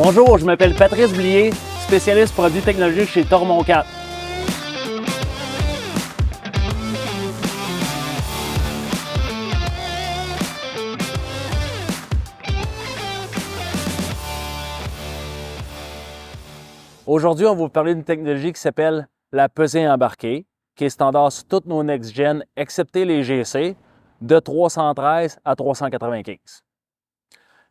Bonjour, je m'appelle Patrice Blier, spécialiste produits technologiques chez Tormont 4. Aujourd'hui, on va vous parler d'une technologie qui s'appelle la pesée embarquée, qui est standard sur toutes nos next-gen, excepté les GC, de 313 à 395.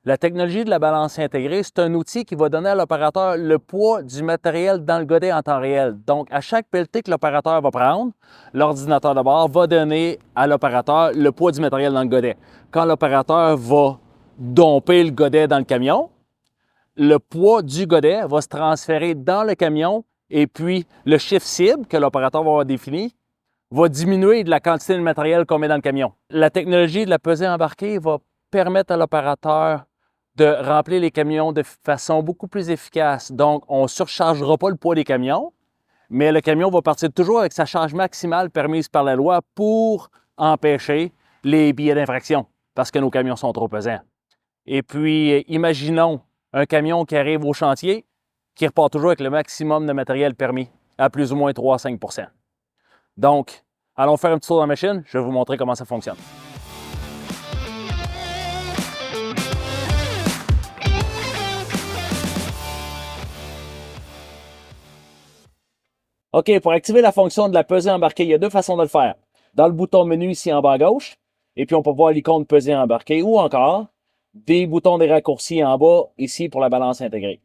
La technologie de la balance intégrée, c'est un outil qui va donner à l'opérateur le poids du matériel dans le godet en temps réel. Donc, à chaque pelleté que l'opérateur va prendre, l'ordinateur de bord va donner à l'opérateur le poids du matériel dans le godet. Quand l'opérateur va domper le godet dans le camion, le poids du godet va se transférer dans le camion et puis le chiffre cible que l'opérateur va avoir défini va diminuer de la quantité de matériel qu'on met dans le camion. La technologie de la pesée embarquée va permettre à l'opérateur de remplir les camions de façon beaucoup plus efficace. Donc, on ne surchargera pas le poids des camions, mais le camion va partir toujours avec sa charge maximale permise par la loi pour empêcher les billets d'infraction parce que nos camions sont trop pesants. Et puis, imaginons un camion qui arrive au chantier qui repart toujours avec le maximum de matériel permis à plus ou moins 3 à 5 %. Donc, allons faire un petit tour dans la machine, je vais vous montrer comment ça fonctionne. OK, pour activer la fonction de la pesée embarquée, il y a deux façons de le faire. Dans le bouton menu ici en bas à gauche, et puis on peut voir l'icône pesée embarquée, ou encore des boutons des raccourcis en bas ici pour la balance intégrée.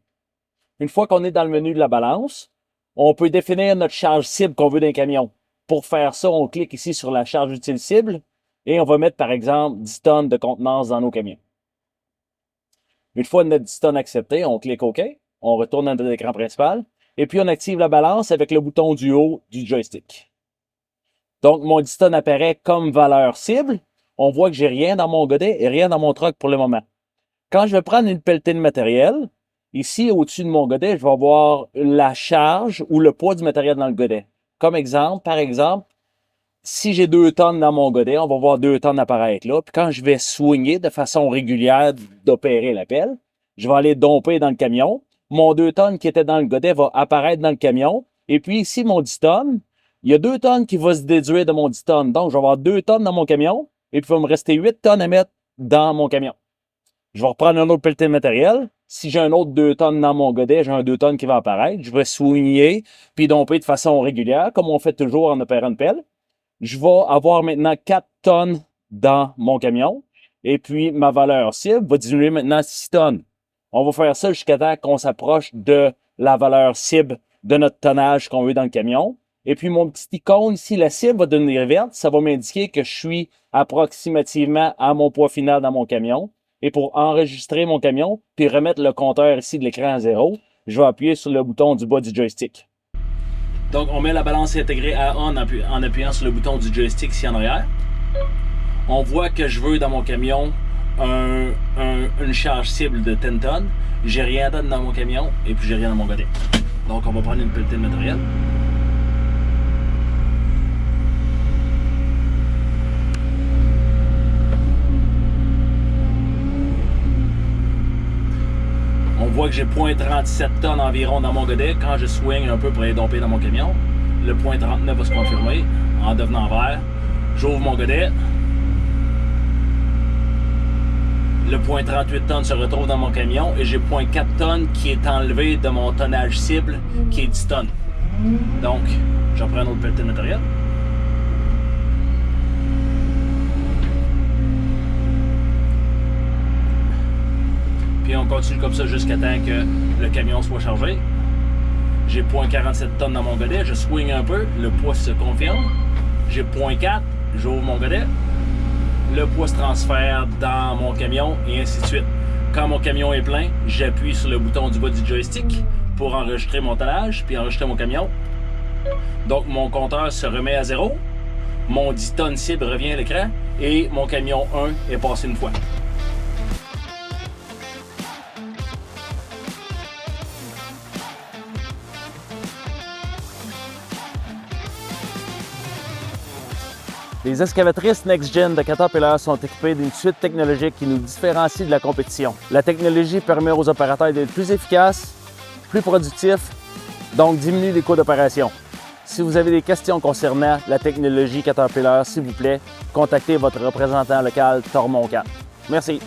Une fois qu'on est dans le menu de la balance, on peut définir notre charge cible qu'on veut d'un camion. Pour faire ça, on clique ici sur la charge utile cible et on va mettre par exemple 10 tonnes de contenance dans nos camions. Une fois notre 10 tonnes acceptées, on clique OK, on retourne dans notre écran principal et puis on active la balance avec le bouton du haut du joystick. Donc mon 10 tonnes apparaît comme valeur cible. On voit que j'ai rien dans mon godet et rien dans mon truck pour le moment. Quand je vais prendre une pelletée de matériel, ici au-dessus de mon godet, je vais avoir la charge ou le poids du matériel dans le godet. Comme exemple, par exemple, si j'ai 2 tonnes dans mon godet, on va voir 2 tonnes apparaître là. Puis quand je vais swinguer de façon régulière d'opérer la pelle, je vais aller domper dans le camion. Mon 2 tonnes qui était dans le godet va apparaître dans le camion. Et puis ici, mon 10 tonnes, il y a 2 tonnes qui vont se déduire de mon 10 tonnes. Donc, je vais avoir 2 tonnes dans mon camion. Et puis, il va me rester 8 tonnes à mettre dans mon camion. Je vais reprendre un autre pelleté de matériel. Si j'ai un autre 2 tonnes dans mon godet, j'ai un 2 tonnes qui va apparaître. Je vais swinguer puis domper de façon régulière, comme on fait toujours en opérant une pelle. Je vais avoir maintenant 4 tonnes dans mon camion. Et puis, ma valeur cible va diminuer maintenant à 6 tonnes. On va faire ça jusqu'à temps qu'on s'approche de la valeur cible de notre tonnage qu'on veut dans le camion. Et puis, mon petit icône ici, la cible va devenir verte. Ça va m'indiquer que je suis approximativement à mon poids final dans mon camion. Et pour enregistrer mon camion, puis remettre le compteur ici de l'écran à 0, je vais appuyer sur le bouton du bas du joystick. Donc, on met la balance intégrée à on en appuyant sur le bouton du joystick ici en arrière. On voit que je veux dans mon camion une charge cible de 10 tonnes. J'ai rien d'autre dans mon camion et puis j'ai rien dans mon godet. Donc, on va prendre une pelletée de matériel. On voit que j'ai 0.37 tonnes environ dans mon godet. Quand je swing un peu pour aller domper dans mon camion, le 0.39 va se confirmer en devenant vert. J'ouvre mon godet. Le 0.38 tonnes se retrouve dans mon camion et j'ai 0.4 tonnes qui est enlevé de mon tonnage cible qui est 10 tonnes. Donc, je reprends un autre pelleté de matériel. Puis on continue comme ça jusqu'à temps que le camion soit chargé. J'ai 0.47 tonnes dans mon godet, je swing un peu, le poids se confirme. J'ai 0.4, j'ouvre mon godet. Le poids se transfère dans mon camion et ainsi de suite. Quand mon camion est plein, j'appuie sur le bouton du bas du joystick pour enregistrer mon tonnage puis enregistrer mon camion. Donc mon compteur se remet à 0. Mon 10 tonnes cible revient à l'écran et mon camion 1 est passé une fois. Les excavatrices Next-Gen de Caterpillar sont équipées d'une suite technologique qui nous différencie de la compétition. La technologie permet aux opérateurs d'être plus efficaces, plus productifs, donc diminue les coûts d'opération. Si vous avez des questions concernant la technologie Caterpillar, s'il vous plaît, contactez votre représentant local Tormont 4. Merci.